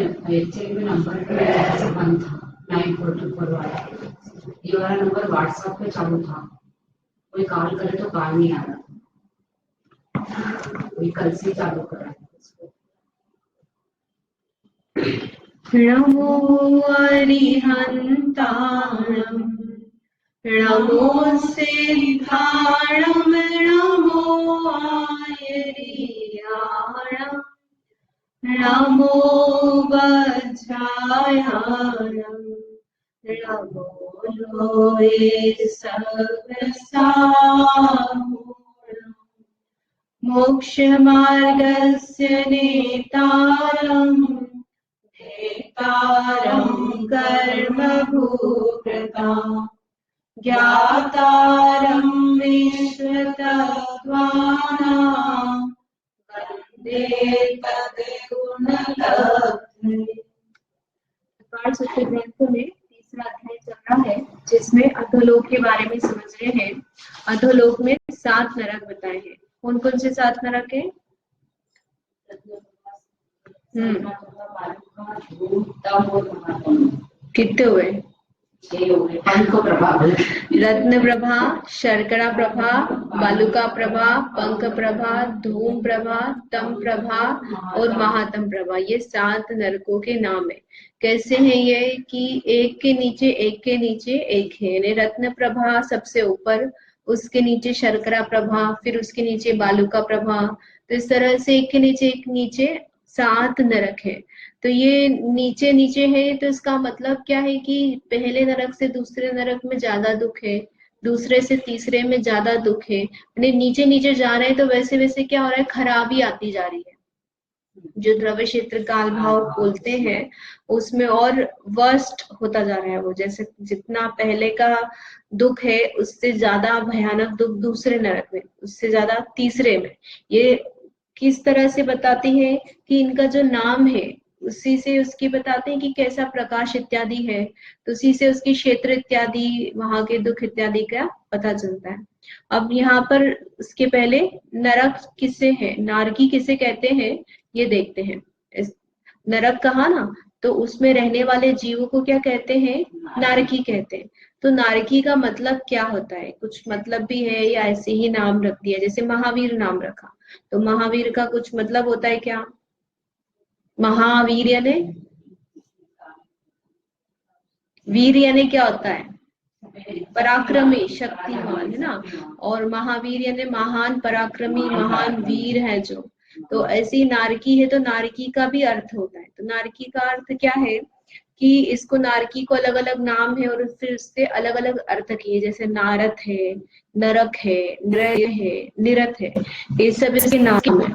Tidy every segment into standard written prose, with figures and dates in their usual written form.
Actually में number 1 था 9424 वाला, ये वाला नंबर व्हाट्सएप पे चालू था, कोई कॉल करे तो कॉल नहीं आ रहा, कोई कल से चालू करा इसको। नमो अरिहन्ताणं नमो सिद्धाणं नमो आयर्याणं नमो वज्रायाणं नमो लोये सहस्राणं मोक्षमार्गस्य नेतारं नेतारं कर्मभूकृतां ज्ञातारं विश्वतत्त्वानां वन्दे तद्गुणलब्धये। प्रकार सूत्र ग्रंथ में तीसरा अध्याय चल रहा है, जिसमें अधोलोक के बारे में समझ रहे हैं। अधोलोक में 7 नरक बताए हैं। कौन कौन से 7 नरक है? कितने हुए? रत्न प्रभा, शर्करा प्रभा, बालुका प्रभा, पंख प्रभा, धूम प्रभा, तम प्रभा और महातम प्रभा, ये 7 नरकों के नाम है। कैसे हैं ये कि एक के नीचे एक के नीचे एक है। रत्न प्रभा सबसे ऊपर, उसके नीचे शर्करा प्रभा, फिर उसके नीचे बालुका प्रभा, तो इस तरह से एक के नीचे 7 नरक है। तो ये नीचे नीचे है, तो इसका मतलब क्या है कि पहले नरक से दूसरे नरक में ज्यादा दुख है, दूसरे से तीसरे में ज्यादा दुख है, यानी नीचे नीचे जा रहे हैं, तो वैसे वैसे क्या हो रहा है, खराबी आती जा रही है। जो द्रव्य क्षेत्र काल भाव बोलते हैं उसमें और वर्स्ट होता जा रहा है वो, जैसे जितना पहले का दुख है उससे ज्यादा भयानक दुख दूसरे नरक में, उससे ज्यादा तीसरे में। ये किस तरह से बताती है कि इनका जो नाम है उसी से उसकी बताते हैं कि कैसा प्रकाश इत्यादि है, तो उसी से उसकी क्षेत्र इत्यादि, वहां के दुख इत्यादि का पता चलता है। अब यहाँ पर उसके पहले नरक किसे है, नारकी किसे कहते हैं, ये देखते हैं। इस नरक कहा ना, तो उसमें रहने वाले जीवों को क्या कहते हैं? नारकी कहते हैं। तो नारकी का मतलब क्या होता है? कुछ मतलब भी है या ऐसे ही नाम रख दिया, जैसे महावीर नाम रखा, तो महावीर का कुछ मतलब होता है क्या? महावीर यानी, वीर यानी क्या होता है? पराक्रमी, शक्तिमान, है ना। और महावीर यानी महान पराक्रमी, महान वीर है जो। तो ऐसी नारकी है, तो नारकी का भी अर्थ होता है। तो नारकी का अर्थ क्या है कि इसको, नारकी को अलग अलग नाम है और फिर उससे अलग अलग अर्थ किए, जैसे नारद है, नरक है, नृय है, निरत है, ये सब इसके नाम है।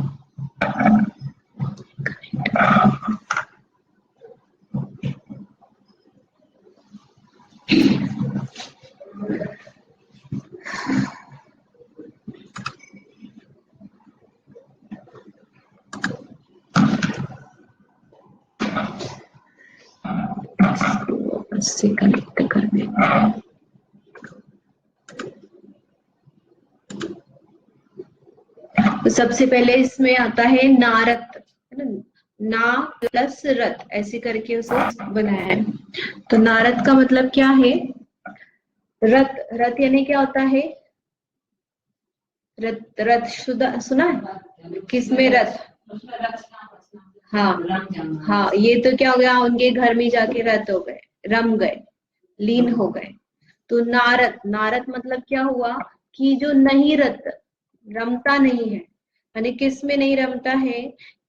से कनेक्ट कर देते हैं। तो सबसे पहले इसमें आता है नारद, है ना, ना प्लस रथ ऐसे करके उसे बनाया है। तो नारद का मतलब क्या है? रथ, रथ यानी क्या होता है? रथ, रथ सुना है? किसमें रथ? हाँ हाँ, ये तो क्या हो गया, उनके घर में जाके रथ हो गए, रम गए, लीन हो गए। तो नारद, नारद मतलब क्या हुआ कि जो नहीं रमता नहीं है, यानी किस में नहीं रमता है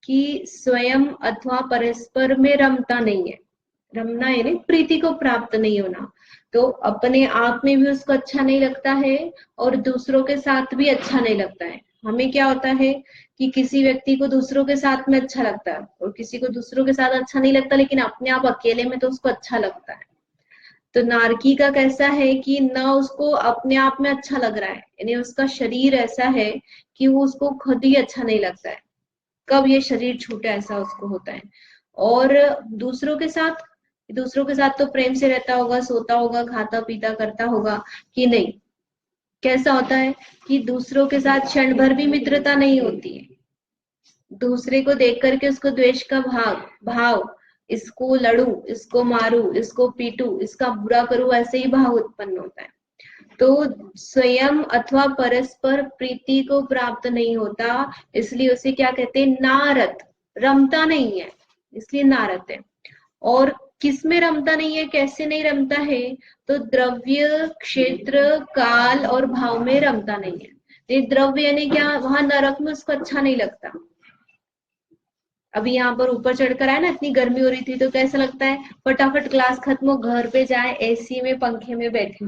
कि स्वयं अथवा परस्पर में रमता नहीं है। रमना यानी प्रीति को प्राप्त नहीं होना, तो अपने आप में भी उसको अच्छा नहीं लगता है और दूसरों के साथ भी अच्छा नहीं लगता है। हमें क्या होता है कि किसी व्यक्ति को दूसरों के साथ में अच्छा लगता है और किसी को दूसरों के साथ अच्छा नहीं लगता, लेकिन अपने आप अकेले में तो उसको अच्छा लगता है। तो नारकी का कैसा है कि ना उसको अपने आप में अच्छा लग रहा है, यानी उसका शरीर ऐसा है कि वो उसको खुद ही अच्छा नहीं लगता है, कब ये शरीर छूटे ऐसा उसको होता है। और दूसरों के साथ तो प्रेम से रहता होगा, सोता होगा, खाता पीता करता होगा कि नहीं। कैसा होता है कि दूसरों के साथ क्षण भर भी मित्रता नहीं होती है, दूसरे को देख करके उसको द्वेष का भाव इसको लड़ू, इसको मारू, इसको पीटू, इसका बुरा करूं, ऐसे ही भाव उत्पन्न होता है। तो स्वयं अथवा परस्पर प्रीति को प्राप्त नहीं होता, इसलिए उसे क्या कहते हैं, नारत, रमता नहीं है, इसलिए नारत है। और किस में रमता नहीं है, कैसे नहीं रमता है, तो द्रव्य, क्षेत्र, काल और भाव में रमता नहीं है। ये द्रव्य यानी क्या, वहां नरक में उसको अच्छा नहीं लगता। अभी यहाँ पर ऊपर चढ़कर आया ना, इतनी गर्मी हो रही थी तो कैसा लगता है, फटाफट क्लास खत्म हो, घर पे जाए, एसी में पंखे में बैठे।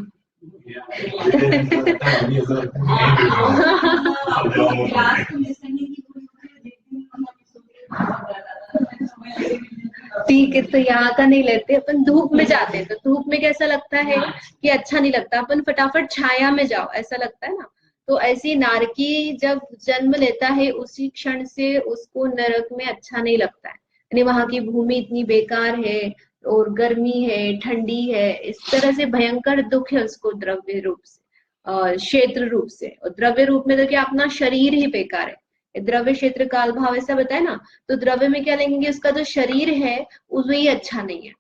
ठीक है, तो यहाँ का नहीं लेते, अपन धूप में जाते हैं, तो धूप में कैसा लगता है कि अच्छा नहीं लगता, अपन फटाफट छाया में जाओ, ऐसा लगता है ना। तो ऐसी नारकी जब जन्म लेता है, उसी क्षण से उसको नरक में अच्छा नहीं लगता है, यानी वहां की भूमि इतनी बेकार है और गर्मी है, ठंडी है, इस तरह से भयंकर दुख है उसको द्रव्य रूप से और क्षेत्र रूप से। और द्रव्य रूप में तो क्या, अपना शरीर ही बेकार है। द्रव्य, क्षेत्र, काल, भाव ऐसा बताए ना, तो द्रव्य में क्या लेंगे, उसका जो शरीर है उसमें ही अच्छा नहीं है,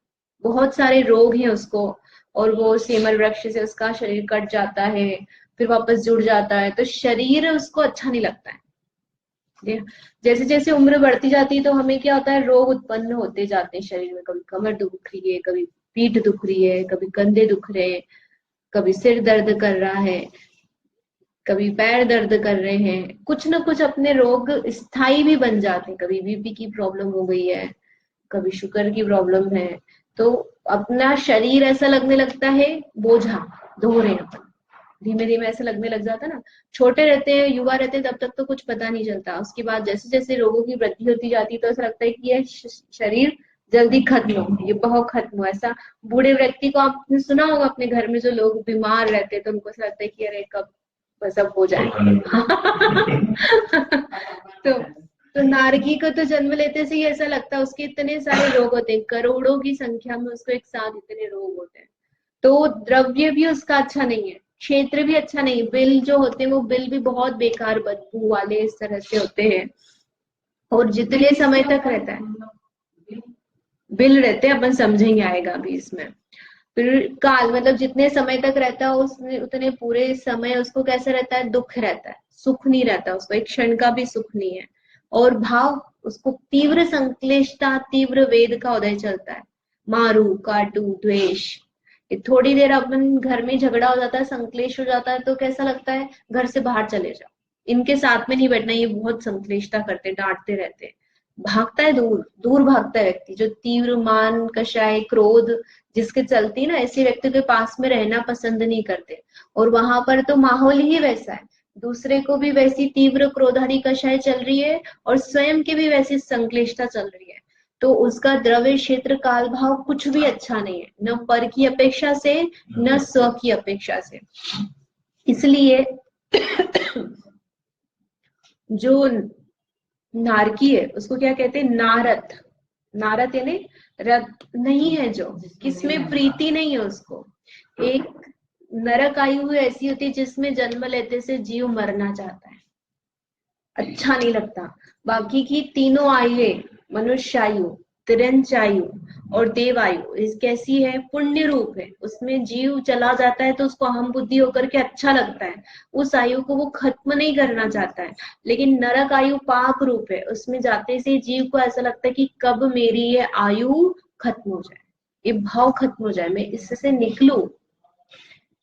बहुत सारे रोग हैं उसको, और वो सेमर वृक्ष से उसका शरीर कट जाता है, फिर वापस जुड़ जाता है, तो शरीर उसको अच्छा नहीं लगता है। जैसे जैसे उम्र बढ़ती जाती है तो हमें क्या होता है, रोग उत्पन्न होते जाते हैं शरीर में, कभी कमर दुख रही है, कभी पीठ दुख रही है, कभी कंधे दुख रहे हैं, कभी सिर दर्द कर रहा है, कभी पैर दर्द कर रहे हैं, कुछ ना कुछ अपने रोग स्थायी भी बन जाते हैं। कभी बीपी की प्रॉब्लम हो गई है, कभी शुगर की प्रॉब्लम है, तो अपना शरीर ऐसा लगने लगता है बोझा ढो रहे हैं अपन, धीमे धीमे ऐसा लगने लग जाता है ना। छोटे रहते हैं, युवा रहते हैं, तब तक तो कुछ पता नहीं चलता, उसके बाद जैसे जैसे रोगों की वृद्धि होती जाती है तो ऐसा लगता है कि यह शरीर जल्दी खत्म हो, ये बहुत खत्म हो। ऐसा बूढ़े व्यक्ति को आपने सुना होगा, अपने घर में जो लोग बीमार रहते हैं तो उनको ऐसा लगता है कि अरे कब सब हो जाए। तो नारकी को तो जन्म लेते से ही ऐसा लगता है, उसके इतने सारे रोग होते हैं, करोड़ों की संख्या में उसको एक साथ इतने रोग होते हैं। तो द्रव्य भी उसका अच्छा नहीं है, क्षेत्र भी अच्छा नहीं, बिल जो होते हैं वो बिल भी बहुत बेकार बदबू वाले इस तरह से होते हैं, और जितने समय तक रहता है, बिल रहते हैं, अपन समझेंगे आएगा अभी इसमें। फिर काल मतलब जितने समय तक रहता है उसने उतने पूरे समय उसको कैसा रहता है, दुख रहता है, सुख नहीं रहता उसको, एक क्षण का भी सुख नहीं है। और भाव, उसको तीव्र संक्लिष्टता, तीव्र वेद का उदय चलता है, मारू काटू द्वेष। थोड़ी देर अपन घर में झगड़ा हो जाता है, संक्लेश हो जाता है, तो कैसा लगता है, घर से बाहर चले जाओ, इनके साथ में नहीं बैठना, ये बहुत संक्लिष्टता करते, डांटते रहते, भागता है, दूर दूर भागता है व्यक्ति। जो तीव्र मान, कषाय, क्रोध जिसके चलती ना, ऐसे व्यक्ति के पास में रहना पसंद नहीं करते। और वहां पर तो माहौल ही वैसा है, दूसरे को भी वैसी तीव्र क्रोधारी कषाय चल रही है और स्वयं की भी वैसी संक्लिष्टता चल रही है, तो उसका द्रव्य, क्षेत्र, काल, भाव कुछ भी अच्छा नहीं है, न पर की अपेक्षा से न स्व की अपेक्षा से। इसलिए जो नारकी है उसको क्या कहते हैं, नारत। नारत यानी रत नहीं है, जो किसमें प्रीति नहीं है उसको। एक नरक आयु ऐसी होती है जिसमें जन्म लेते से जीव मरना चाहता है, अच्छा नहीं लगता। बाकी की तीनों आयुएं, मनुष्य आयु, तिरंच आयु और देव आयु, इस कैसी है, पुण्य रूप है, उसमें जीव चला जाता है तो उसको अहम बुद्धि होकर के अच्छा लगता है, उस आयु को वो खत्म नहीं करना चाहता है। लेकिन नरक आयु पाप रूप है, उसमें जाते से जीव को ऐसा लगता है कि कब मेरी ये आयु खत्म हो जाए, ये भाव खत्म हो जाए, मैं इससे निकलूं।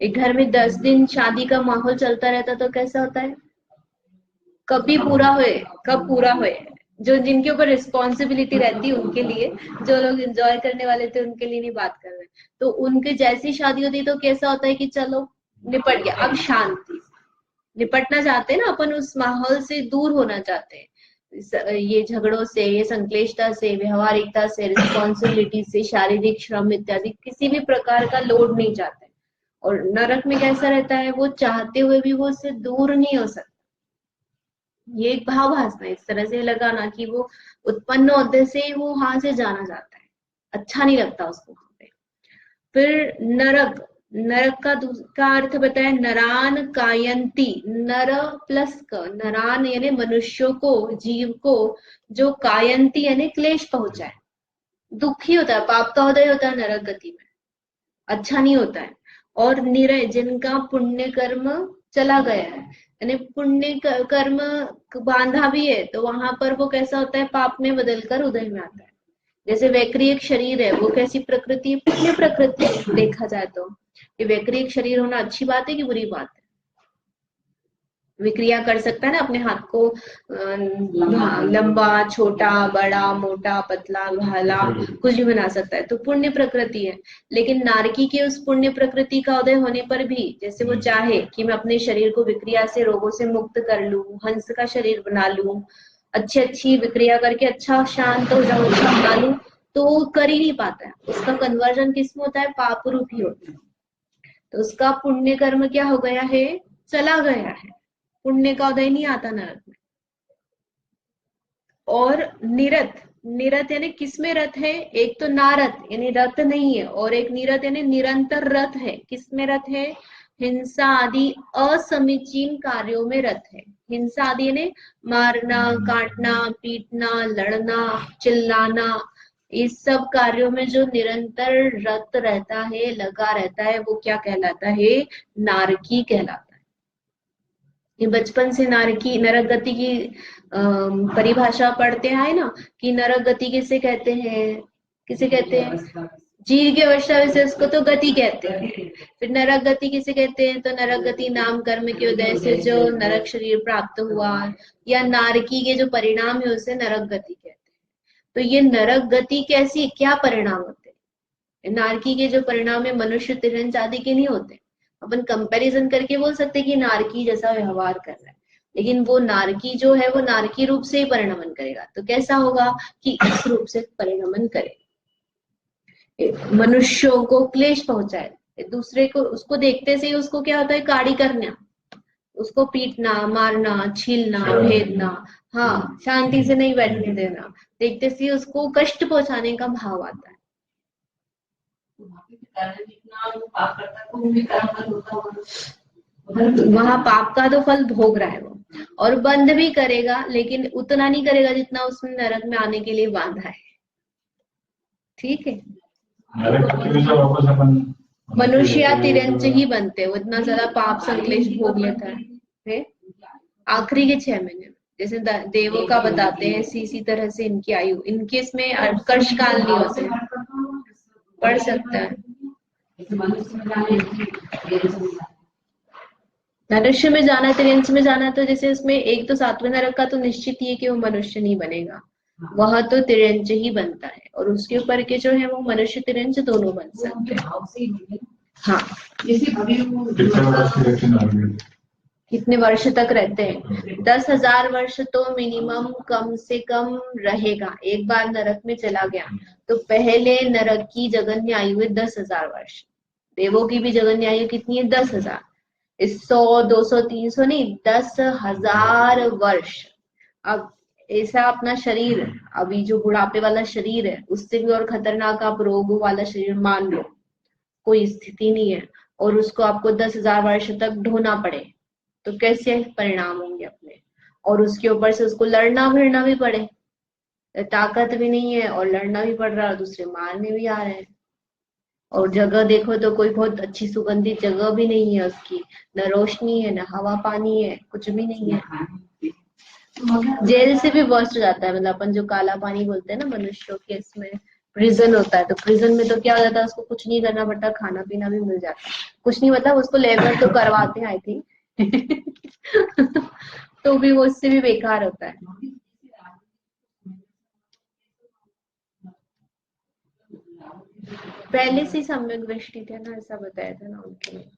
एक घर में 10 दिन शादी का माहौल चलता रहता तो कैसा होता है, कभी पूरा हुए, कब पूरा हुए। जो जिनके ऊपर रिस्पॉन्सिबिलिटी रहती है उनके लिए, जो लोग एंजॉय करने वाले थे उनके लिए नहीं बात कर रहे, तो उनके जैसी शादी होती तो कैसा होता है कि चलो निपट गया, अब शांति, निपटना चाहते हैं ना अपन, उस माहौल से दूर होना चाहते हैं, ये झगड़ों से, ये संक्लिष्टता से, व्यवहारिकता से, रिस्पॉन्सिबिलिटी से, शारीरिक श्रम इत्यादि किसी भी प्रकार का लोड नहीं चाहते। और नरक में कैसा रहता है, वो चाहते हुए भी वो उससे दूर नहीं हो सकता। ये एक भाव भासना, इस तरह से लगाना कि वो उत्पन्न होते से वो वहां से जाना जाता है, अच्छा नहीं लगता उसको वहां पे। फिर नरक, नरक का अर्थ बताया, नरान कायंती, नर प्लस क, नरान यानी मनुष्यों को, जीव को, जो कायंती यानी क्लेश पहुंचाए, दुखी होता है, पाप का उदय होता है नरक गति में, अच्छा नहीं होता है। और निरय, जिनका पुण्य कर्म चला गया है, यानी पुण्य कर्म बांधा भी है, तो वहां पर वो कैसा होता है, पाप में बदलकर उदय में आता है। जैसे वैक्रियक शरीर है, वो कैसी प्रकृति है, पुण्य प्रकृति है। देखा जाए तो ये वैक्रियक शरीर होना अच्छी बात है कि बुरी बात है? विक्रिया कर सकता है ना अपने हाथ को, लंबा छोटा बड़ा मोटा पतला भाला कुछ भी बना सकता है, तो पुण्य प्रकृति है। लेकिन नारकी के उस पुण्य प्रकृति का उदय होने पर भी, जैसे वो चाहे कि मैं अपने शरीर को विक्रिया से रोगों से मुक्त कर लूं, हंस का शरीर बना लूं, अच्छी अच्छी विक्रिया करके अच्छा शांत हो जाऊं, अच्छा बना लूं, तो वो कर ही नहीं पाता है। उसका कन्वर्जन किस में होता है, पाप रूप ही होता है। तो उसका पुण्य कर्म क्या हो गया है, चला गया है, पुण्य का उदय नहीं आता नरक में। और निरत, निरत यानी किसमें रत है, एक तो नारत यानी रत नहीं है, और एक निरत यानी निरंतर रत है। किसमें रत है, हिंसा आदि असमीचीन कार्यों में रत है। हिंसा आदि यानी मारना काटना पीटना लड़ना चिल्लाना, इस सब कार्यों में जो निरंतर रत रहता है, लगा रहता है, वो क्या कहलाता है, नारकी कहलाता है। ये बचपन से नारकी नरक गति की परिभाषा पढ़ते आए ना, कि नरक गति किसे कहते हैं, किसे कहते हैं, जीव की अवस्था विशेष को तो गति कहते हैं। फिर नरक गति किसे कहते हैं, तो नरक गति नाम कर्म के उदय से जो नरक शरीर प्राप्त हुआ, या नारकी के जो परिणाम है उसे नरक गति कहते हैं। तो ये नरक गति कैसी, क्या परिणाम होते हैं, नारकी के जो परिणाम है मनुष्य तिरंज आदि के नहीं होते। अपन कंपैरिजन करके बोल सकते कि नारकी जैसा व्यवहार कर रहा है, लेकिन वो नारकी जो है वो नारकी रूप से ही परिणमन करेगा। तो कैसा होगा कि इस रूप से परिणमन करे, मनुष्यों को क्लेश पहुंचाए, दूसरे को, उसको देखते से ही उसको क्या होता है, काड़ी करना, उसको पीटना मारना छीलना भेदना, हाँ शांति से नहीं बैठने देना, देखते से ही उसको कष्ट पहुंचाने का भाव आता है। वहां पाप का तो फल भोग रहा है वो, और बंद भी करेगा, लेकिन उतना नहीं करेगा जितना उसने नरक में आने के लिए बांधा है। ठीक है, मनुष्य या तिरंज ही बनते हैं, वो इतना ज्यादा पाप संकलेश भोग लेता है आखिरी के 6 महीने में। जैसे देवों का बताते हैं, इसी तरह से इनकी आयु, इनके इसमें उत्कर्ष काल नहीं होते, पढ़ सकता है। मनुष्य में जाना तिरंज में जाना, तो जैसे उसमें एक तो 7वें नरक का तो निश्चित ही है कि वो मनुष्य नहीं बनेगा, वह तो तिरंज ही बनता है, और उसके ऊपर के जो है वो मनुष्य तिरंज दोनों बन सकते हैं। हाँ, कितने वर्ष तक रहते हैं, 10,000 वर्ष तो मिनिमम कम से कम रहेगा। एक बार नरक में चला गया तो पहले नरक की जगन्य आयु है 10,000 वर्ष, देवों की भी जगन्य आयु कितनी है, 10,000। 100 200 300 नहीं, 10,000 वर्ष। अब ऐसा अपना शरीर, अभी जो बुढ़ापे वाला शरीर है, उससे भी और खतरनाक आप रोग वाला शरीर मान लो, कोई स्थिति नहीं है, और उसको आपको 10,000 वर्ष तक ढोना पड़े, तो कैसे परिणाम होंगे अपने। और उसके ऊपर से उसको लड़ना भिड़ना भी पड़े, ताकत भी नहीं है और लड़ना भी पड़ रहा है, दूसरे मारने भी आ रहे हैं। और जगह देखो तो कोई बहुत अच्छी सुगंधित जगह भी नहीं है उसकी, न रोशनी है न हवा पानी है, कुछ भी नहीं है। जेल से भी वर्स्ट जाता है, मतलब अपन जो काला पानी बोलते हैं ना मनुष्यों के, इसमें प्रिजन होता है, तो प्रिजन में तो क्या हो जाता है, उसको कुछ नहीं करना पड़ता, खाना पीना भी मिल जाता है, कुछ नहीं मतलब उसको लेबर तो करवाते हैं आई थिंक तो भी वो उससे भी बेकार होता है। पहले से सम्यक दृष्टि थे ना, ऐसा बताया था ना उनके लिए।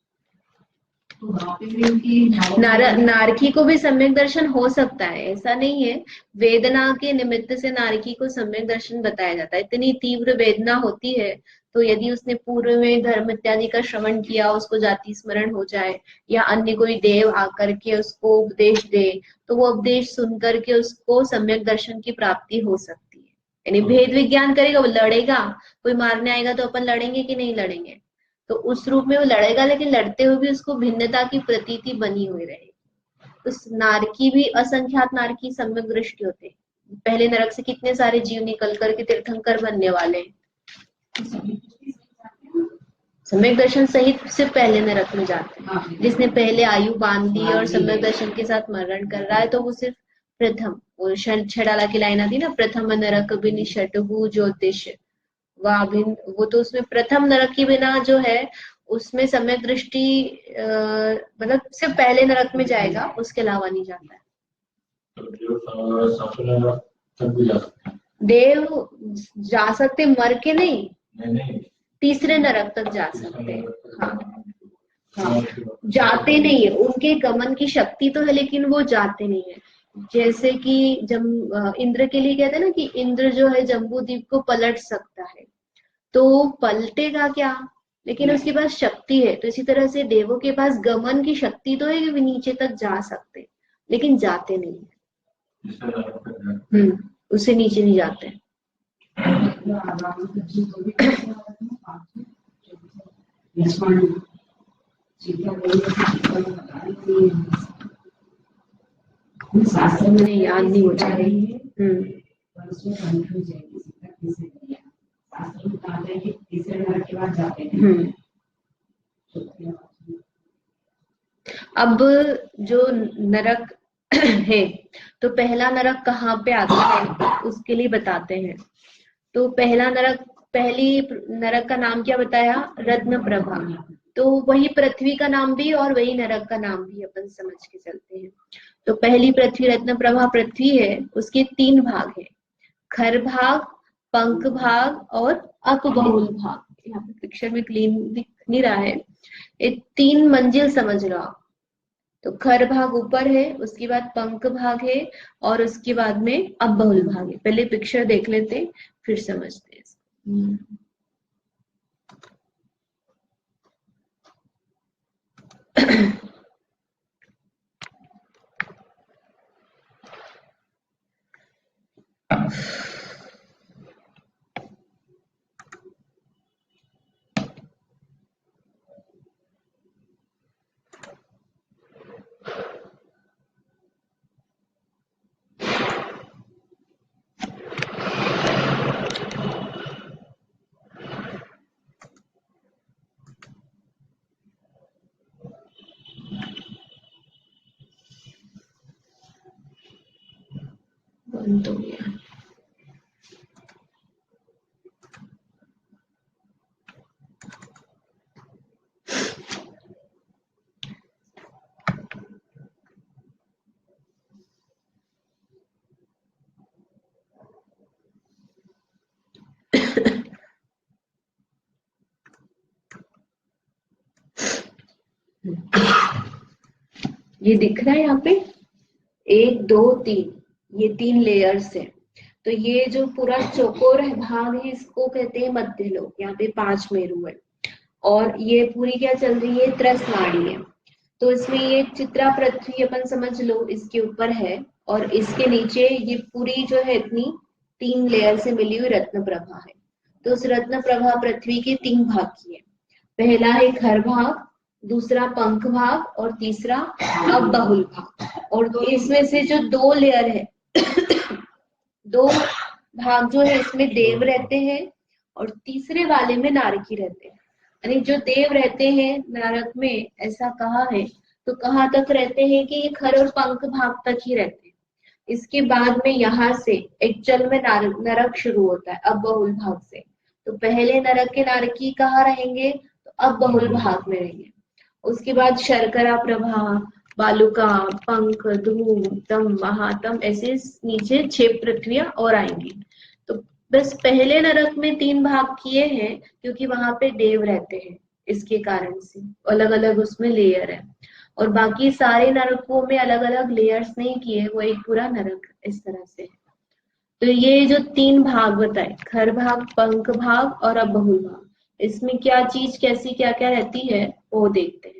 नारकी को भी सम्यक दर्शन हो सकता है, ऐसा नहीं है, वेदना के निमित्त से नारकी को सम्यक दर्शन बताया जाता है। इतनी तीव्र वेदना होती है, तो यदि उसने पूर्व में धर्म इत्यादि का श्रवण किया, उसको जाति स्मरण हो जाए, या अन्य कोई देव आकर के उसको उपदेश दे, तो वो उपदेश सुन करके उसको सम्यक दर्शन की प्राप्ति हो सकती है। यानी भेद विज्ञान करेगा, वो लड़ेगा, कोई मारने आएगा तो अपन लड़ेंगे कि नहीं लड़ेंगे, तो उस रूप में वो लड़ेगा, लेकिन लड़ते हुए भी उसको भिन्नता की प्रतीति बनी हुई रहेगी। उस नारकी भी असंख्यात नारकी सम्यक दृष्टि होते, पहले नरक से कितने सारे जीव निकल करके तीर्थंकर बनने वाले हैं। सम्यक दर्शन सहित से पहले नरक में जाते हैं। जिसने पहले आयु बांध ली और सम्यक दर्शन के साथ मरण कर रहा है तो वो सिर्फ प्रथम, वो छड़ाला की लाइन आती ना, प्रथम नरक बिनिषटहु ज्योतिष वो तो उसमें प्रथम नरक के बिना जो है उसमें सम्यक दृष्टि मतलब सिर्फ पहले नरक में जाएगा, उसके अलावा नहीं जाता है। देव जा सकते मर के नहीं, तीसरे नरक तक जा सकते हैं। हाँ हाँ, जाते नहीं है, उनके गमन की शक्ति तो है लेकिन वो जाते नहीं है। जैसे कि जब इंद्र के लिए कहते हैं ना कि इंद्र जो है जम्बूद्वीप को पलट सकता है, तो पलटेगा क्या, लेकिन उसके पास शक्ति है। तो इसी तरह से देवों के पास गमन की शक्ति तो है कि वे नीचे तक जा सकते, लेकिन जाते नहीं है। उससे नीचे नहीं जाते। शास्त्र में याद नहीं हो जा रही है। अब जो नरक है तो पहला नरक कहाँ पे आता है उसके लिए बताते हैं। तो पहला नरक, पहली नरक का नाम क्या बताया, रत्न प्रभा। तो वही पृथ्वी का नाम भी और वही नरक का नाम भी अपन समझ के चलते हैं। तो पहली पृथ्वी रत्न प्रभा पृथ्वी है, उसके 3 भाग है, खर भाग, पंख भाग और अपबहुल भाग। यहाँ पे पिक्चर में क्लीन दिख नहीं रहा है, ये 3 मंजिल समझ लो आप। तो खर भाग ऊपर है, उसके बाद पंख भाग है और उसके बाद में अपबहुल भाग है। पहले पिक्चर देख लेते फिर समझते हैं। बंद हो गया। ये दिख रहा है यहाँ पे 1 2 3, ये 3 लेयर्स है। तो ये जो पूरा चौकोर भाग है इसको कहते हैं मध्य लोक। यहाँ पे 5 मेरु है और ये पूरी क्या चल रही है, त्रस नाड़ी है। तो इसमें ये चित्रा पृथ्वी अपन समझ लो इसके ऊपर है और इसके नीचे ये पूरी जो है इतनी 3 लेयर से मिली हुई रत्न प्रभा है। तो उस रत्न प्रभा पृथ्वी के 3 भाग की है। पहला है खर भाग, दूसरा पंख भाग और तीसरा अपबहुल भाग। और इसमें से जो 2 लेयर है 2 भाग जो है इसमें देव रहते हैं और तीसरे वाले में नारकी रहते हैं। यानी जो देव रहते हैं नरक में, ऐसा कहा है, तो कहाँ तक रहते हैं कि ये खर और पंख भाग तक ही रहते हैं। इसके बाद में यहाँ से एक्चुअल में नरक शुरू होता है अपबहुल भाग से। तो पहले नरक के नारकी कहाँ रहेंगे, तो अपबहुल भाग में रहेंगे। उसके बाद शर्करा प्रभा, बालुका, पंख, धूम, तम, महातम, ऐसे नीचे 6 पृथ्वियां और आएंगी। तो बस पहले नरक में 3 भाग किए हैं क्योंकि वहां पे देव रहते हैं, इसके कारण से अलग अलग उसमें लेयर है। और बाकी सारे नरकों में अलग अलग लेयर्स नहीं किए, वो एक पूरा नरक इस तरह से है। तो ये जो 3 भाग बताए, खर भाग, पंख भाग और अपबहुल भाग, इसमें क्या चीज कैसी क्या क्या रहती है वो देखते हैं।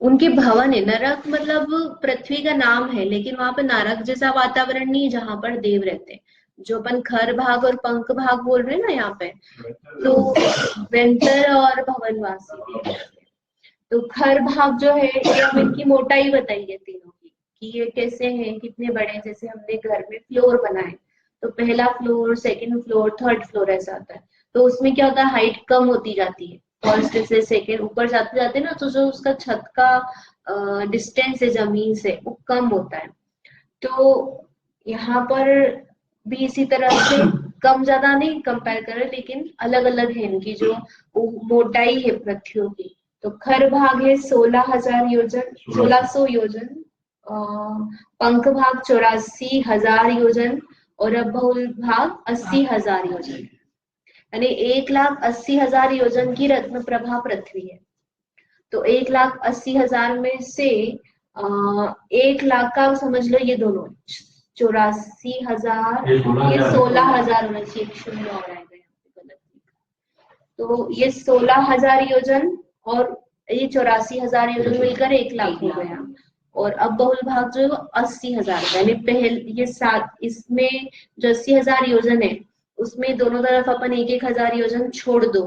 उनके भवन है। नरक मतलब पृथ्वी का नाम है लेकिन वहां पर नरक जैसा वातावरण नहीं है जहां पर देव रहते हैं। जो अपन खर भाग और पंख भाग बोल रहे हैं ना यहाँ पे, तो वेंतर और भवनवासी देव। तो खर भाग जो है ये हम इनकी मोटाई बताइए तीनों की कि ये कैसे हैं, कितने बड़े हैं। जैसे हमने घर में फ्लोर बनाए तो पहला floor, second floor, third floor ऐसा आता है। तो उसमें क्या होता है, हाइट कम होती जाती है, फर्स्ट से सेकंड ऊपर जाते जाते ना, तो जो उसका छत का डिस्टेंस है जमीन से वो कम होता है। तो यहाँ पर भी इसी तरह से कम ज्यादा नहीं कंपेयर करें, लेकिन अलग अलग है इनकी जो मोटाई है पृथ्वियों की। तो खर भाग है 16,000 योजन, 1600 योजन, पंख भाग 84,000 योजन, और अब बहुल भाग 80,000 योजन, यानी 1,80,000 योजन की रत्न प्रभा पृथ्वी है। तो 1,80,000 में से 1,00,000 का समझ लो ये दोनों 84,000, ये 16,000 होना चाहिए, एक शून्य और आएगा यहाँ पे गलत लिखा। तो ये 16,000 योजन और ये 84,000 योजन मिलकर 1,00,000 हो गया। और अब बहुल भाग जो है 80,000 का, यानी पहले ये सात, इसमें जो 80,000 योजन है उसमें दोनों तरफ अपन 1,000 योजन छोड़ दो,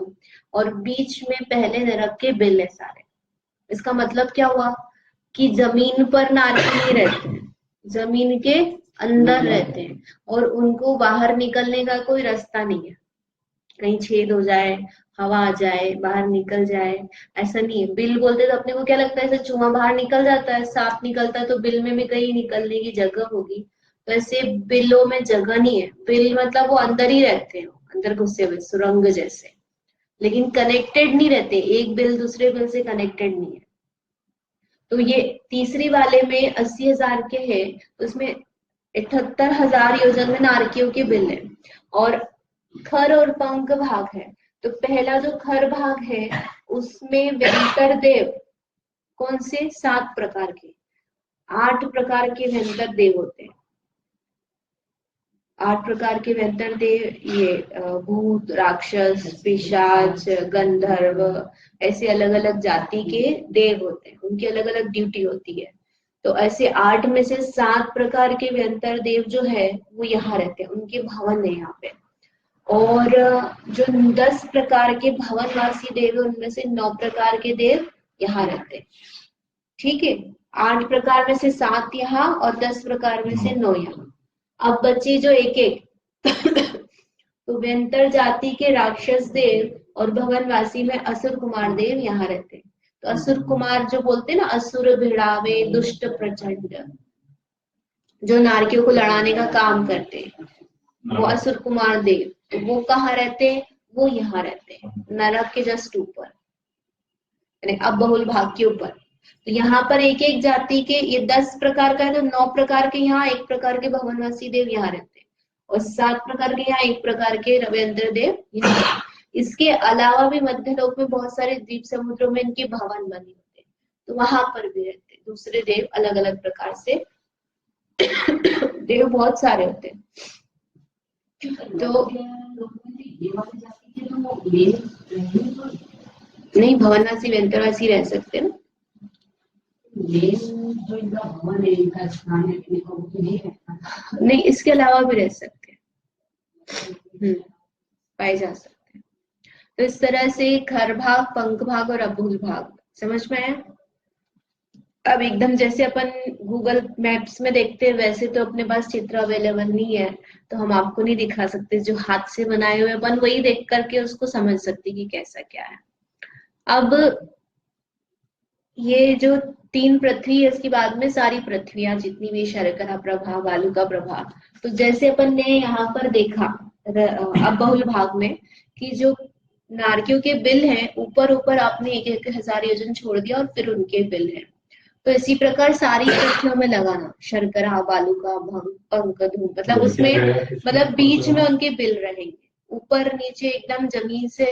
और बीच में पहले नरक के बिल है सारे। इसका मतलब क्या हुआ कि जमीन पर नारकी नहीं रहते हैं, जमीन के अंदर रहते हैं, और उनको बाहर निकलने का कोई रास्ता नहीं है। कहीं छेद हो जाए, हवा आ जाए, बाहर निकल जाए, ऐसा नहीं है। बिल बोलते तो अपने को क्या लगता है, जैसे चूहा बाहर निकल जाता है, सांप निकलता है, तो बिल में भी कहीं निकलने की जगह होगी। तो ऐसे बिलों में जगह नहीं है। बिल मतलब वो अंदर ही रहते हैं, अंदर घुसे हुए सुरंग जैसे, लेकिन कनेक्टेड नहीं रहते, एक बिल दूसरे बिल से कनेक्टेड नहीं है। तो ये तीसरी वाले में 80,000 के है, उसमें 78,000 योजन में नारकियों के बिल है, और खर और पंख भाग है। तो पहला जो खर भाग है उसमें व्यंतर देव कौन से 7 प्रकार के, 8 प्रकार के व्यंतर देव होते हैं। 8 प्रकार के व्यंतर देव, ये भूत, राक्षस, पिशाच, गंधर्व, ऐसे अलग अलग जाति के देव होते हैं, उनकी अलग अलग ड्यूटी होती है। तो ऐसे 8 में से 7 प्रकार के व्यंतर देव जो है वो यहाँ रहते हैं, उनके भवन है यहाँ पे। और जो 10 प्रकार के भवनवासी देव है उनमें से 9 प्रकार के देव यहाँ रहते हैं। ठीक है, 8 प्रकार में से 7 यहाँ और 10 प्रकार में से 9 यहाँ। अब बचे जो एक एक तो व्यंतर जाति के राक्षस देव और भवनवासी में असुर कुमार देव यहाँ रहते हैं। तो असुर कुमार जो बोलते हैं ना, असुर भिड़ावे दुष्ट प्रचंड, जो नारकियों को लड़ाने का काम करते हैं, वो असुर कुमार देव। तो वो कहाँ रहते हैं, वो यहाँ रहते हैं नरक के जस्ट ऊपर, यानी अब बहुल भाग के ऊपर। तो यहाँ पर एक एक जाति के, ये 10 प्रकार का है तो 9 प्रकार के यहाँ, 1 प्रकार के भवनवासी देव यहाँ रहते हैं, और 7 प्रकार के यहाँ, 1 प्रकार के रविंद्र देव यहाँ। इसके अलावा भी मध्य लोक में बहुत सारे द्वीप समुद्रों में इनके भवन बने होते हैं, तो वहां पर भी रहते हैं दूसरे देव अलग अलग प्रकार से देव बहुत सारे होते हैं। तो नहीं, भवनवासी व्यंतरवासी रह सकते हैं ना, जो इनका भवन है, इनका स्थान है, नहीं, इसके अलावा भी रह सकते हैं, पाए जा सकते हैं। तो इस तरह से खर भाग, पंख भाग और अभूल भाग समझ में आया। अब एकदम जैसे अपन गूगल मैप्स में देखते हैं वैसे तो अपने पास चित्र अवेलेबल नहीं है, तो हम आपको नहीं दिखा सकते। जो हाथ से बनाए हुए अपन वही देख करके उसको समझ सकते कि कैसा क्या है। अब ये जो 3 पृथ्वी है, इसके बाद में सारी पृथ्वियां जितनी भी, शर्करा प्रभा, वालुका प्रभा। तो जैसे अपन ने यहाँ पर देखा अब बहुल भाग में कि जो नारकियों के बिल हैं, ऊपर ऊपर आपने 1,000 योजन छोड़ दिया और फिर उनके बिल हैं। तो इसी प्रकार सारी पृथ्वियों में लगाना, शर्करा, बालुका, पंख, धूम, मतलब उसमें मतलब बीच में उनके बिल रहेंगे, ऊपर नीचे एकदम जमीन से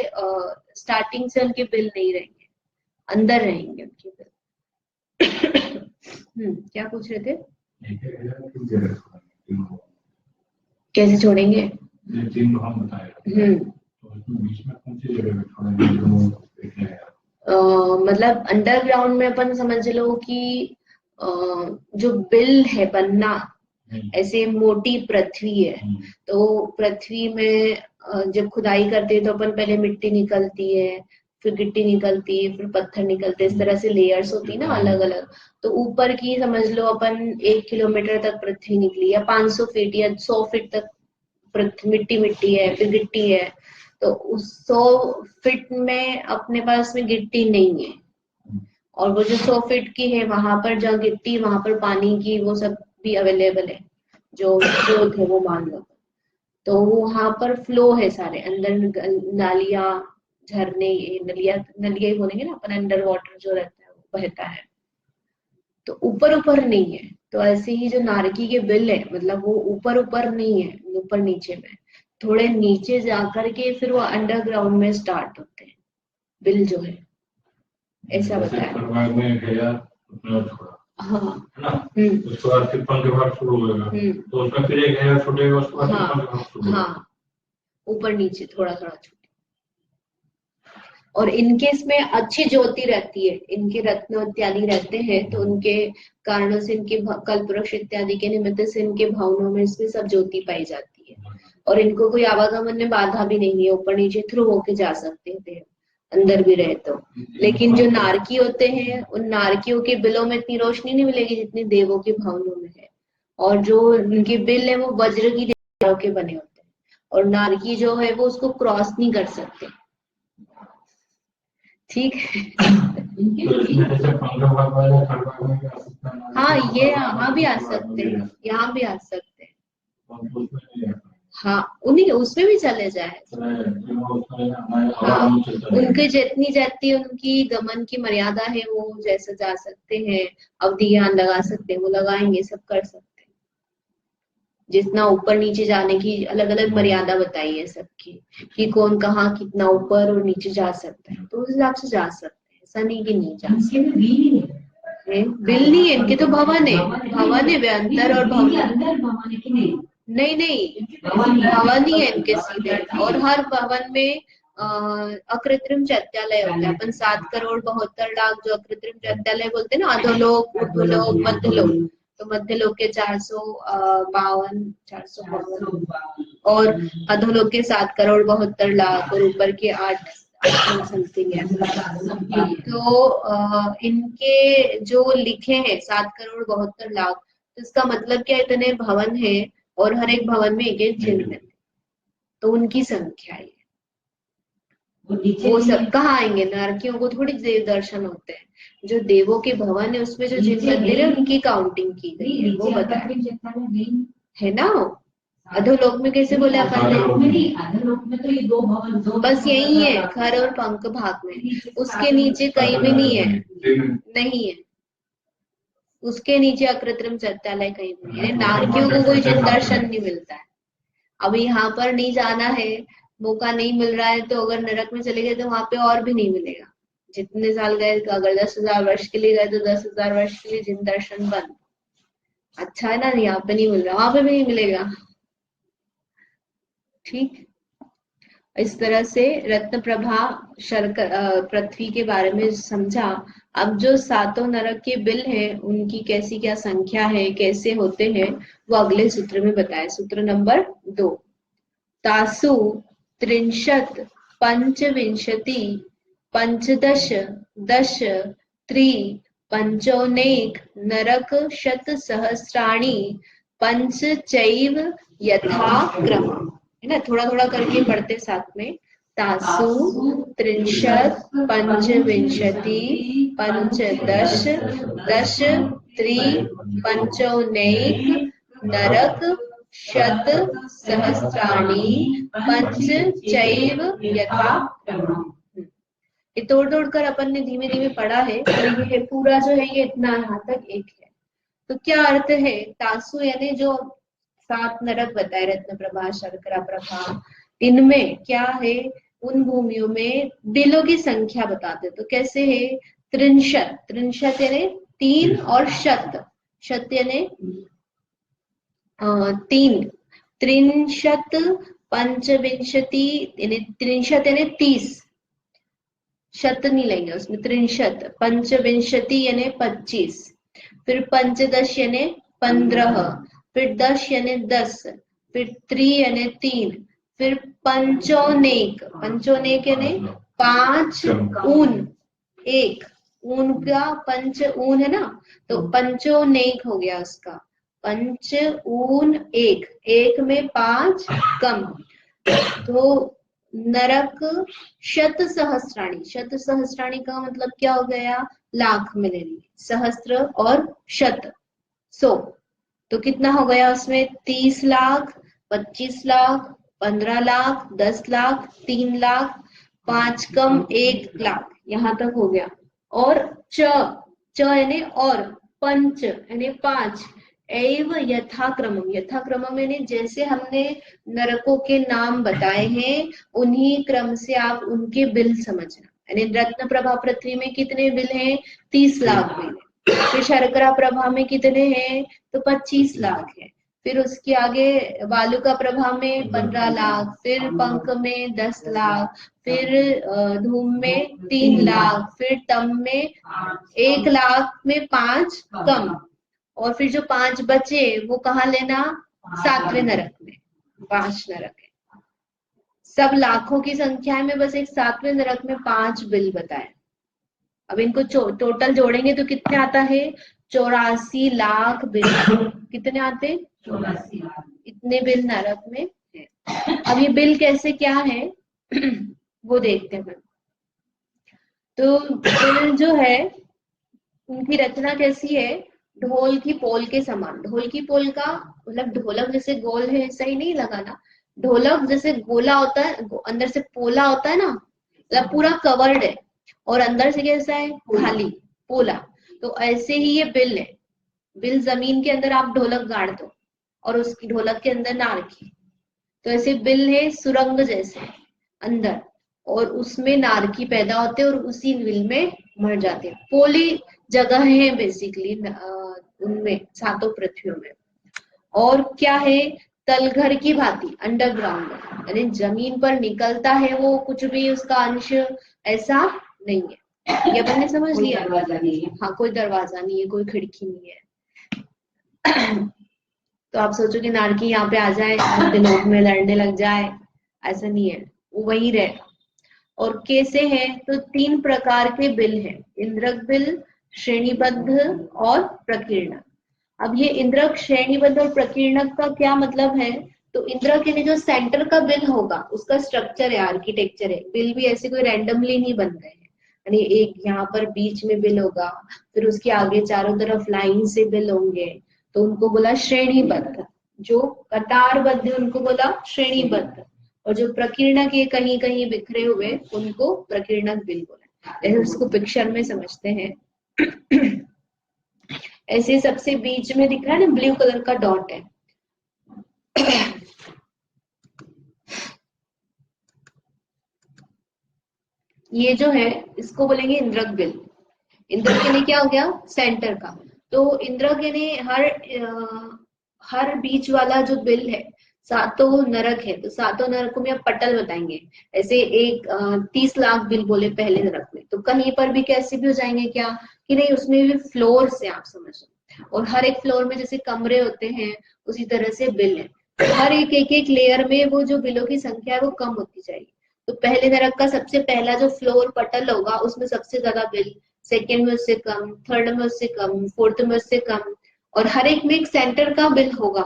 स्टार्टिंग से उनके बिल नहीं रहेंगे, अंदर रहेंगे उनके बिल। क्या पूछ रहे थे, कैसे छोड़ेंगे? मतलब अंडरग्राउंड में अपन समझ लो कि जो बिल है बनना, ऐसे मोटी पृथ्वी है, तो पृथ्वी में जब खुदाई करते हैं तो अपन पहले मिट्टी निकलती है, फिर गिट्टी निकलती है, फिर पत्थर निकलते हैं, इस तरह से लेयर्स होती है ना अलग अलग। तो ऊपर की समझ लो अपन 1 किलोमीटर तक पृथ्वी निकली, या 500 फीट या 100 फीट तक मिट्टी मिट्टी है, फिर गिट्टी है। तो उस 100 फीट में अपने पास में गिट्टी नहीं है, और वो जो 100 फीट की है वहां पर जहाँ गिट्टी, वहां पर पानी की वो सब भी अवेलेबल है, जो स्रोत है वो मान लो। तो वहां पर फ्लो है सारे अंदर, नालियां, झरने, नलिया नलिया ही बोलेंगे ना अपन, अंडर वाटर जो रहता है वो बहता है। तो ऊपर ऊपर नहीं है। तो ऐसे ही जो नारकी के बिल है, मतलब वो ऊपर ऊपर नहीं है, ऊपर नीचे में, थोड़े नीचे जाकर के फिर वो अंडरग्राउंड में स्टार्ट होते हैं बिल जो है, ऐसा बताया। हाँ उसके बाद फिर पंख भाग शुरू होगा, तो उसमें फिर एक हेयर छूटेगा, उसके बाद पंख भाग शुरू होगा। हाँ, ऊपर नीचे थोड़ा थोड़ा छूटे। और इनके इसमें अच्छी ज्योति रहती है, इनके रत्न इत्यादि रहते हैं, तो उनके कारणों से, इनके कल्पवृक्ष इत्यादि के निमित्त से इनके भवनों में इसमें सब ज्योति पाई जाती है। और इनको कोई आवागमन में बाधा भी नहीं है, ऊपर नीचे थ्रू होके जा सकते हैं अंदर भी रहे तो। लेकिन जो नारकी होते हैं, उन नारकियों के बिलों में इतनी रोशनी नहीं मिलेगी जितनी देवों के भवनों में है। और जो उनके बिल है वो वज्र की देवों के बने होते हैं, और नारकी जो है वो उसको क्रॉस नहीं कर सकते। ठीक है। हाँ, ये यहाँ भी आ सकते हैं, यहाँ भी आ सकते हैं। हाँ, उन्हीं उसमें भी चले जाए। हाँ, उनके जितनी जाती उनकी गमन की मर्यादा है, वो जैसे जा सकते हैं, अवधियान लगा सकते हैं, वो लगाएंगे, सब कर सकते हैं। जितना ऊपर नीचे जाने की अलग अलग मर्यादा बताई है सबकी, कि कौन कहाँ कितना ऊपर और नीचे जा सकता है, तो उस हिसाब से जा सकते हैं। ऐसा नहीं कि नहीं जा सकते। बिल नहीं है इनके, तो भवन है, भवन है, अंदर और भवन नहीं नहीं, भवन ही है इनके सीधे। और हर भवन में अकृत्रिम चैत्यालय होता है। अपन 7,72,00,000 जो अकृत्रिम चैत्यालय बोलते हैं ना, अधोलोक, ऊर्ध्वलोक, मध्यलोक। तो मध्यलोक के 452, और अधोलोक के 7,72,00,000, और ऊपर के 8 समथिंग है। तो इनके जो लिखे हैं 7,72,00,000, तो इसका मतलब क्या, इतने भवन है, और हर एक भवन में एक एक चिन्ह है, तो उनकी संख्या है। वो सब कहाँ आएंगे? नारकियों को थोड़ी देव दर्शन होते हैं। जो देवों के भवन है उसमें जो जिन मंदिर है उनकी काउंटिंग की गई है, वो बताया है ना। अधोलोक में कैसे बोले अपन ने? अधोलोक में तो ये 2 भवन, बस यही है, घर और पंख भाग में, उसके नीचे कहीं भी नहीं है, नहीं है उसके नीचे अकृत्रिम चैत्यालय कहीं भी नहीं है। नारकियों को कोई जिन दर्शन नहीं मिलता है। अब यहाँ पर नहीं जाना है, मौका नहीं मिल रहा है, तो अगर नरक में चले गए तो वहां पे और भी नहीं मिलेगा। जितने साल गए, अगर 10,000 वर्ष के लिए गए तो 10,000 वर्ष के लिए जिन दर्शन बंद। अच्छा है ना, यहाँ पे नहीं मिल रहा, वहां पे भी नहीं मिलेगा। ठीक, इस तरह से रत्न प्रभा पृथ्वी के बारे में समझा। अब जो 7 नरक के बिल हैं, उनकी कैसी क्या संख्या है, कैसे होते हैं, वो अगले सूत्र में बताए। सूत्र नंबर 2, तासु 30 पंचविंशति पंचदश दश त्रि पंचोनेक नरक शत सहस्राणि पंच चैव यथा क्रम, है ना। थोड़ा थोड़ा करके पढ़ते साथ में। तासु 30 पंचविंशति पंचदश दश त्रि पंचोनेक नरक शत सहस्राणि पंच चैव यथा क्रम। ये तोड़ तोड़ कर अपन ने धीमे धीमे पढ़ा है, तो ये पूरा जो है ये इतना यहाँ तक एक है। तो क्या अर्थ है? तासु यानी जो 7 नरक बताए, रत्न प्रभा, शर्करा प्रभा, इनमें क्या है, उन भूमियों में बिलों की संख्या बताते। तो कैसे है? 30 30 यानी 3, और शत शत यानी 3, 30 पंचविंशति यानी 30 यानी 30, शत नहीं लेंगे उसमें, 30 पंचविंशति यानी 25, फिर पंचदश यानी 15, फिर 10 यानी 10, फिर 3 यानी 3, फिर पंचोनेक, पंचोनेक यानी 5 ऊन, एक ऊन का पंच ऊन है ना, तो पंचोनेक हो गया उसका, पंच ऊन एक, एक में 5 कम, तो नरक शत सहस्राणी, शत सहस्राणी का मतलब क्या हो गया, लाख मिलेंगे, सहस्त्र और शत 100, तो कितना हो गया उसमें 30 लाख, 25 लाख, 15 लाख, 10 लाख, 3 लाख, 5 कम 1 लाख, यहां तक हो गया। और च यानी और, पंच यानी 5, एव यथाक्रमम, यथाक्रमम यानी जैसे हमने नरकों के नाम बताए हैं उन्हीं क्रम से आप उनके बिल समझना, यानी रत्न प्रभा पृथ्वी में कितने बिल हैं, 30 लाख बिल है, फिर शर्करा प्रभा में कितने हैं, तो 25 लाख है, फिर उसके आगे वालुका प्रभा में 15 लाख, फिर पंख में 10 लाख, फिर धूम में 3 लाख, फिर तम में 1 लाख में 5 कम, और फिर जो 5 बचे वो कहाँ लेना, 7वें नरक में, 5 नरक है, सब लाखों की संख्या में बस एक 7वें नरक में 5 बिल बताए। अब इनको टोटल जोड़ेंगे तो कितने आता है, 84 लाख बिल, कितने आते, 84 लाख, इतने बिल नरक में है। अब ये बिल कैसे क्या है वो देखते हैं। तो बिल जो है उनकी रचना कैसी है, ढोल की पोल के समान, ढोल की पोल का मतलब ढोलक जैसे गोल है ऐसा ही नहीं लगाना, ढोलक जैसे गोला होता है, अंदर से पोला होता है ना, मतलब पूरा कवर्ड है, और अंदर से कैसा है, खाली पोला, तो ऐसे ही ये बिल है, बिल जमीन के अंदर आप ढोलक गाड़ दो और उसकी ढोलक के अंदर नारकी, तो ऐसे बिल है सुरंग जैसे अंदर, और उसमें नारकी पैदा होते हैं और उसी बिल में मर जाते हैं। पोली जगह है बेसिकली उनमें 7 पृथ्वियों में। और क्या है, तलघर की भांति अंडरग्राउंड, यानी जमीन पर निकलता है वो, कुछ भी उसका अंश ऐसा नहीं है, ये अपन ने समझ कोई लिया, दरवाजा नहीं है, हाँ कोई दरवाजा नहीं है, कोई खिड़की नहीं है तो आप सोचो कि नारकी यहाँ पे आ जाए दिलोक में लड़ने लग जाए, ऐसा नहीं है, वो वही रहे। और कैसे है, तो 3 प्रकार के बिल हैं, इंद्रक बिल, श्रेणीबद्ध और प्रकीर्णक। अब ये इंद्रक, श्रेणीबद्ध और प्रकीर्णक का क्या मतलब है, तो इंद्रक यानी जो सेंटर का बिल होगा उसका स्ट्रक्चर है, आर्किटेक्चर है, बिल भी ऐसे कोई रैंडमली नहीं बन रहे हैं, यानी एक यहाँ पर बीच में बिल होगा, फिर उसके आगे चारों तरफ लाइन से बिल होंगे, तो उनको बोला श्रेणीबद्ध, जो कतारबद्ध है उनको बोला श्रेणीबद्ध, और जो प्रकीर्णक है कहीं कहीं बिखरे हुए उनको प्रकीर्णक बिल बोला। जैसे उसको पिक्चर में समझते हैं ऐसे सबसे बीच में दिख रहा है ना ब्लू कलर का डॉट है ये जो है इसको बोलेंगे इंद्रक बिल। इंद्रक के लिए क्या हो गया, सेंटर का, तो इंद्रक यानी हर बीच वाला जो बिल है, 7 नरक है, तो 7 नरकों में आप पटल बताएंगे, ऐसे एक 30 लाख बिल बोले पहले नरक में, तो कहीं पर भी कैसे भी हो जाएंगे क्या, कि नहीं उसमें भी फ्लोर से आप समझो, और हर एक फ्लोर में जैसे कमरे होते हैं उसी तरह से बिल है, तो हर एक लेयर में वो जो बिलों की संख्या है वो कम होती जाएगी। तो पहले नरक का सबसे पहला जो फ्लोर पटल होगा उसमें सबसे ज्यादा बिल, सेकेंड में उससे कम, थर्ड में उससे कम, फोर्थ में उससे कम, और हर एक में एक सेंटर का बिल होगा,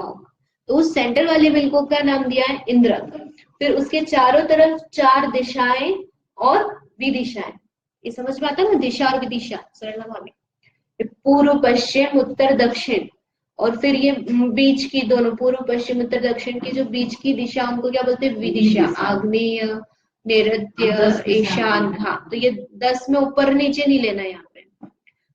तो उस सेंटर वाले बिल को क्या नाम दिया है, इंद्रक। फिर उसके चारों तरफ 4 दिशाएं और विदिशाएं, ये समझ में आता है ना, दिशा और विदिशा सरल भाव में, पूर्व पश्चिम उत्तर दक्षिण, और फिर ये बीच की दोनों पूर्व पश्चिम उत्तर दक्षिण की जो बीच की दिशा उनको क्या बोलते हैं, विदिशा, आग्नेय, नैऋत्य, ईशान, हाँ, तो ये 10 में ऊपर नीचे नहीं लेना यहाँ पे,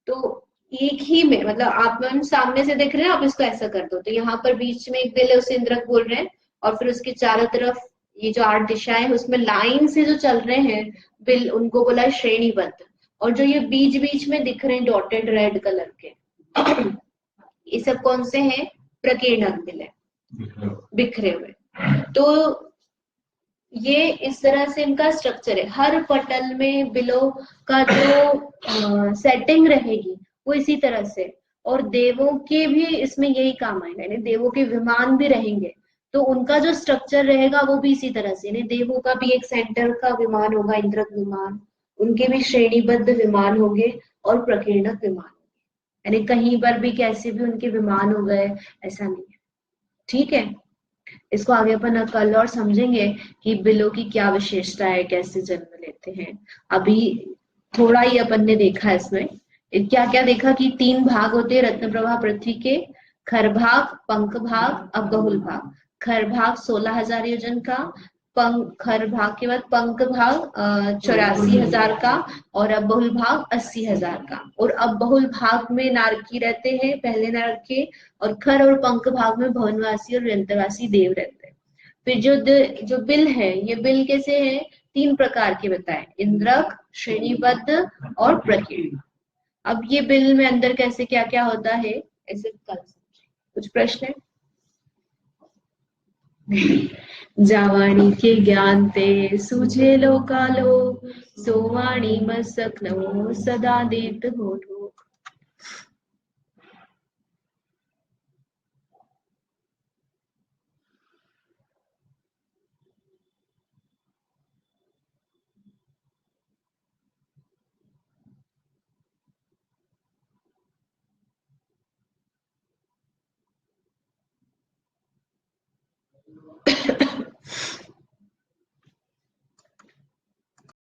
तो एक ही में मतलब आप सामने से देख रहे हैं, आप इसको ऐसा कर दो, तो यहाँ पर बीच में एक बिल है उसे इंद्रक बोल रहे हैं, और फिर उसके चारों तरफ ये जो 8 दिशाएं हैं उसमें लाइन से जो चल रहे हैं बिल उनको बोला श्रेणीबद्ध, और जो ये बीच बीच में दिख रहे हैं डॉटेड रेड कलर के ये सब कौन से हैं, प्रकीर्णक बिल है, बिखरे हुए। तो ये इस तरह से इनका स्ट्रक्चर है, हर पटल में बिलों का जो सेटिंग रहेगी वो इसी तरह से, और देवों के भी इसमें यही काम आएगा, यानी देवों के विमान भी रहेंगे, तो उनका जो स्ट्रक्चर रहेगा वो भी इसी तरह से, यानी देवों का भी एक सेंटर का विमान होगा, इंद्रक विमान, उनके भी श्रेणीबद्ध विमान होंगे और प्रकीर्णक विमान, यानी कहीं पर भी कैसे भी उनके विमान हो गए ऐसा नहीं है। ठीक है, इसको आगे अपन कल और समझेंगे कि बिलों की क्या विशेषता है, कैसे जन्म लेते हैं। अभी थोड़ा ही अपन ने देखा इसमें, क्या क्या देखा कि 3 भाग होते हैं रत्न प्रभा पृथ्वी के, खर भाग, पंख भाग, अब बहुल भाग। खर भाग 16,000 योजन का, खर भाग के बाद पंख भाग 84,000 का, और अब बहुल भाग 80,000 का। और अब बहुल भाग में नारकी रहते हैं, पहले नारकी, और खर और पंख भाग में भवनवासी और यंत्रवासी देव रहते हैं। फिर जो बिल है, ये बिल कैसे है, 3 प्रकार के बताए, इंद्रक, श्रेणीबद्ध और प्रकीर्ण। अब ये बिल में अंदर कैसे क्या क्या होता है ऐसे कल समझे। कुछ प्रश्न है? जावाणी के ज्ञान ते सूझे लो कालो, सोवाणी मसकनो सदा देत हो ठोक।